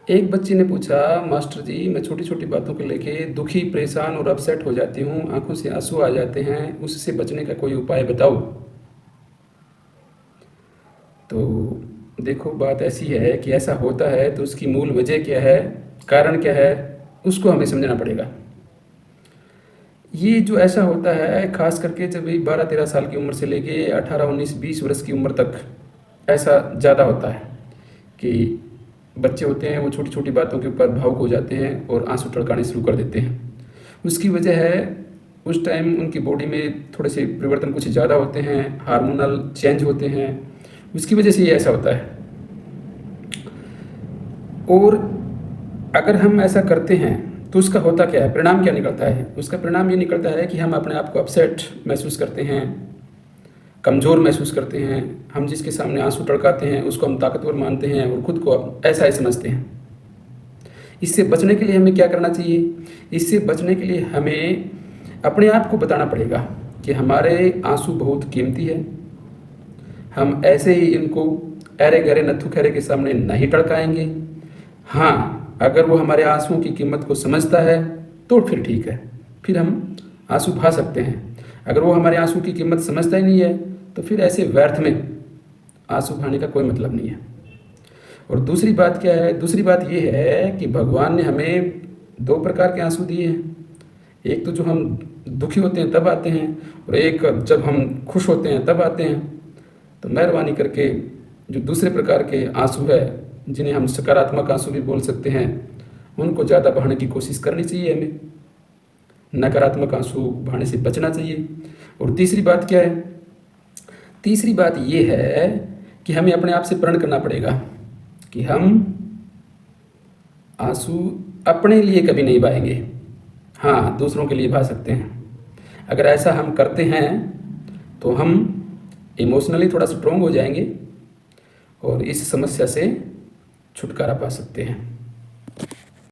एक बच्ची ने पूछा, मास्टर जी मैं छोटी छोटी बातों को लेके दुखी, परेशान और अपसेट हो जाती हूँ, आंखों से आंसू आ जाते हैं, उससे बचने का कोई उपाय बताओ। तो देखो, बात ऐसी है कि ऐसा होता है तो उसकी मूल वजह क्या है, कारण क्या है, उसको हमें समझना पड़ेगा। ये जो ऐसा होता है खास करके जब ये 12-13 साल की उम्र से लेके 18-19-20 वर्ष की उम्र तक ऐसा ज़्यादा होता है कि बच्चे होते हैं वो छोटी छोटी बातों के ऊपर भावुक हो जाते हैं और आंसू टलकाने शुरू कर देते हैं। उसकी वजह है उस टाइम उनकी बॉडी में थोड़े से परिवर्तन कुछ ज़्यादा होते हैं, हार्मोनल चेंज होते हैं, उसकी वजह से ये ऐसा होता है। और अगर हम ऐसा करते हैं तो उसका होता क्या है, परिणाम क्या निकलता है? उसका परिणाम ये निकलता है कि हम अपने आप को अपसेट महसूस करते हैं, कमज़ोर महसूस करते हैं। हम जिसके सामने आंसू टड़काते हैं उसको हम ताकतवर मानते हैं और ख़ुद को ऐसा ही समझते हैं। इससे बचने के लिए हमें क्या करना चाहिए? इससे बचने के लिए हमें अपने आप को बताना पड़ेगा कि हमारे आंसू बहुत कीमती है। हम ऐसे ही इनको अरे गहरे नत्थु खैरे के सामने नहीं टड़काएंगे। हाँ, अगर वो हमारे आंसुओं की कीमत को समझता है तो फिर ठीक है, फिर हम आंसू बहा सकते हैं। अगर वो हमारे आंसू की कीमत समझता ही नहीं है तो फिर ऐसे व्यर्थ में आंसू बहाने का कोई मतलब नहीं है। और दूसरी बात क्या है? दूसरी बात ये है कि भगवान ने हमें दो प्रकार के आंसू दिए हैं। एक तो जो हम दुखी होते हैं तब आते हैं, और एक जब हम खुश होते हैं तब आते हैं। तो मेहरबानी करके जो दूसरे प्रकार के आंसू है, जिन्हें हम सकारात्मक आंसू भी बोल सकते हैं, उनको ज़्यादा बहाने की कोशिश करनी चाहिए हमें। नकारात्मक आंसू बहाने से बचना चाहिए। और तीसरी बात क्या है? तीसरी बात ये है कि हमें अपने आप से प्रण करना पड़ेगा कि हम आंसू अपने लिए कभी नहीं बहाएंगे। हाँ, दूसरों के लिए बहा सकते हैं। अगर ऐसा हम करते हैं तो हम इमोशनली थोड़ा स्ट्रोंग हो जाएंगे और इस समस्या से छुटकारा पा सकते हैं।